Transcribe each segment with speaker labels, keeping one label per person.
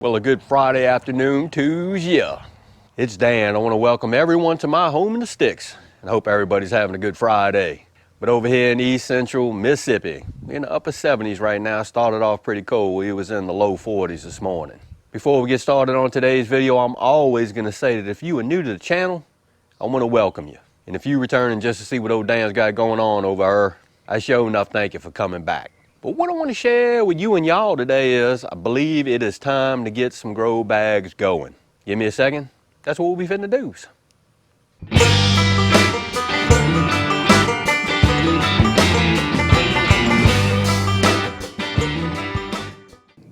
Speaker 1: Well, a good Friday afternoon to you. It's Dan. I want to welcome everyone to my home in the sticks and hope everybody's having a good Friday. But over here in East Central Mississippi, we're in the upper 70s right now. Started off pretty cold. We was in the low 40s this morning. Before we get started on today's video, I'm always going to say that if you are new to the channel, I want to welcome you. And if you're returning just to see what old Dan's got going on over here, I sure enough thank you for coming back. But what I want to share with you and y'all today is, I believe it is time to get some grow bags going. Give me a second. That's what we'll be finna do.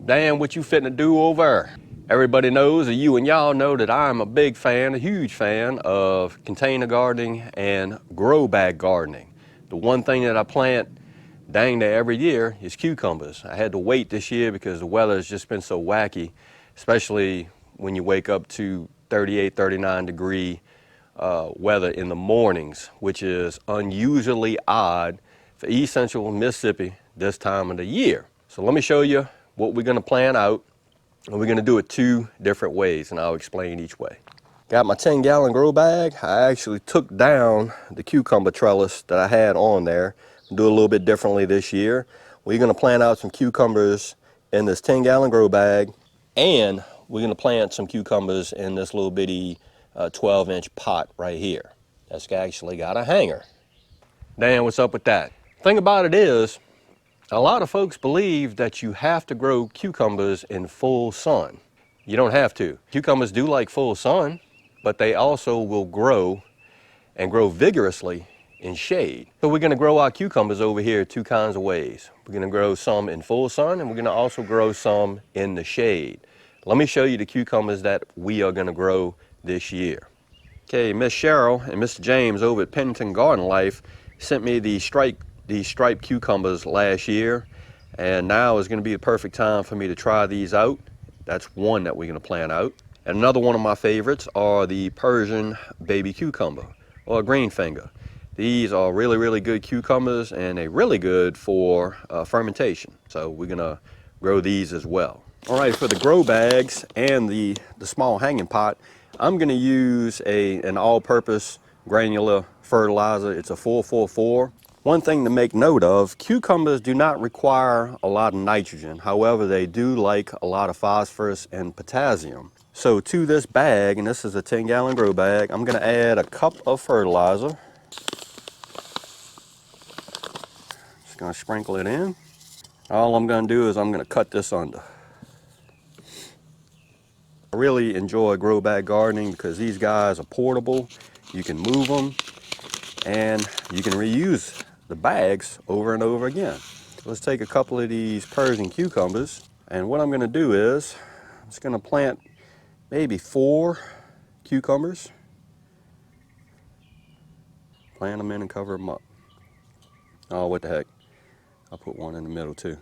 Speaker 1: Dan, what you finna do over there? Everybody knows, or you and y'all know, that I'm a big fan, a huge fan of container gardening and grow bag gardening. The one thing that I plant dang near every year is cucumbers. I had to wait this year because the weather has just been so wacky, especially when you wake up to 38, 39 degree weather in the mornings, which is unusually odd for East Central Mississippi this time of the year. So let me show you what we're gonna plan out, and we're gonna do it two different ways, and I'll explain each way. Got my 10-gallon grow bag. I actually took down the cucumber trellis that I had on there. Do a little bit differently this year. We're going to plant out some cucumbers in this 10-gallon grow bag, and we're going to plant some cucumbers in this little bitty 12-inch pot right here. That's actually got a hanger. Dan, what's up with that? Thing about it is, a lot of folks believe that you have to grow cucumbers in full sun. You don't have to. Cucumbers do like full sun, but they also will grow and grow vigorously in shade. So we're going to grow our cucumbers over here two kinds of ways. We're going to grow some in full sun, and we're going to also grow some in the shade. Let me show you the cucumbers that we are going to grow this year. Okay, Miss Cheryl and Mr. James over at Pennington Garden Life sent me these striped cucumbers last year, and now is going to be the perfect time for me to try these out. That's one that we're going to plant out. And another one of my favorites are the Persian baby cucumber, or green finger. These are really, really good cucumbers, and they're really good for fermentation. So we're gonna grow these as well. All right, for the grow bags and the small hanging pot, I'm gonna use an all-purpose granular fertilizer. It's a 444. One thing to make note of, cucumbers do not require a lot of nitrogen. However, they do like a lot of phosphorus and potassium. So to this bag, and this is a 10-gallon grow bag, I'm gonna add a cup of fertilizer. Gonna sprinkle it in. All I'm gonna do is I'm gonna cut this under. I really enjoy grow bag gardening because these guys are portable. You can move them, and you can reuse the bags over and over again. Let's take a couple of these Persian cucumbers, and what I'm gonna do is I'm just gonna plant maybe 4 cucumbers. Plant them in and cover them up. Oh, what the heck. I'll put one in the middle too.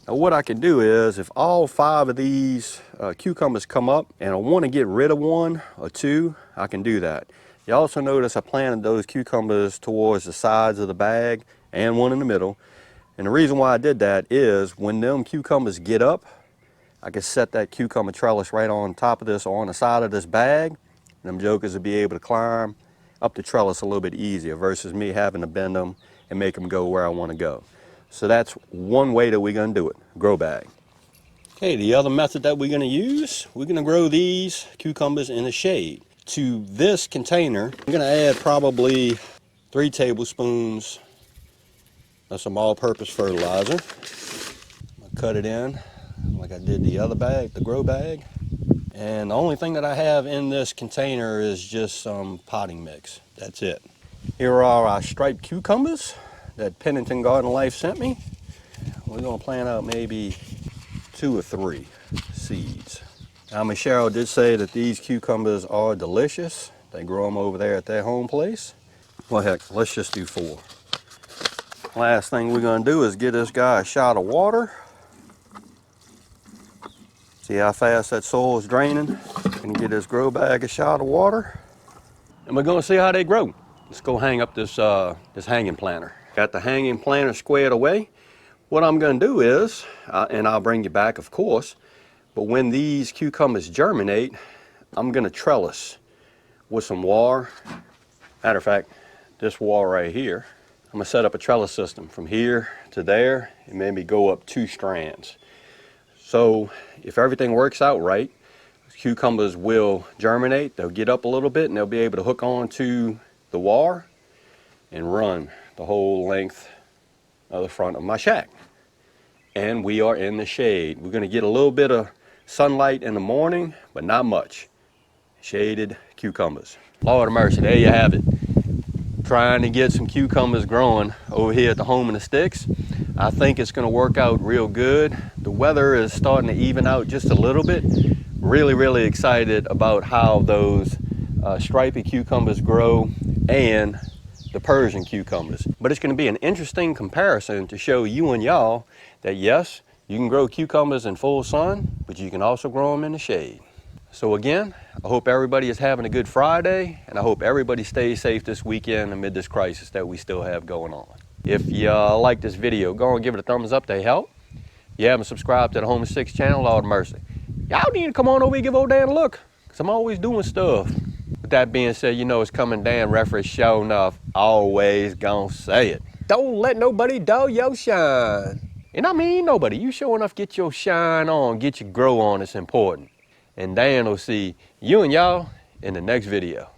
Speaker 1: Now what I can do is, if all 5 of these cucumbers come up and I want to get rid of 1 or 2, I can do that. You also notice I planted those cucumbers towards the sides of the bag and one in the middle. And the reason why I did that is when them cucumbers get up, I can set that cucumber trellis right on top of this or on the side of this bag. And them jokers will be able to climb up the trellis a little bit easier versus me having to bend them and make them go where I want to go. So that's one way that we're going to do it, grow bag. Okay, the other method that we're going to use, we're going to grow these cucumbers in the shade. To this container, I'm going to add probably 3 tablespoons of some all-purpose fertilizer. I'll cut it in like I did the other bag, the grow bag. And the only thing that I have in this container is just some potting mix. That's it. Here are our striped cucumbers that Pennington Garden Life sent me. We're gonna plant out maybe 2 or 3 seeds. Now, Miss Cheryl did say that these cucumbers are delicious. They grow them over there at their home place. Well, heck, let's just do 4. Last thing we're gonna do is give this guy a shot of water. See how fast that soil is draining? Gonna get this grow bag a shot of water. And we're gonna see how they grow. Let's go hang up this hanging planter. Got the hanging planter squared away. What I'm going to do is, and I'll bring you back, of course, But when these cucumbers germinate, I'm gonna trellis with some wire. Matter of fact, this wire right here, I'm gonna set up a trellis system from here to there and maybe go up 2 strands. So if everything works out right, cucumbers will germinate, they'll get up a little bit, and they'll be able to hook on to the wire and run the whole length of the front of my shack. And we are in the shade. We're gonna get a little bit of sunlight in the morning, but not much. Shaded cucumbers. Lord of mercy, there you have it. Trying to get some cucumbers growing over here at the Home in the Sticks. I think it's gonna work out real good. The weather is starting to even out just a little bit. Really excited about how those stripy cucumbers grow and the Persian cucumbers. But it's gonna be an interesting comparison to show you and y'all that yes, you can grow cucumbers in full sun, but you can also grow them in the shade. So again, I hope everybody is having a good Friday, and I hope everybody stays safe this weekend amid this crisis that we still have going on. If you like this video, go and give it a thumbs up to help. If you haven't subscribed to the Home in the Sticks channel, Lord mercy, y'all need to come on over and give old Dan a look, because I'm always doing stuff. With that being said, you know it's coming, Dan reference, sure enough, always gonna say it. Don't let nobody dull your shine. And I mean nobody, you sure enough get your shine on, get your grow on, it's important. And Dan will see you and y'all in the next video.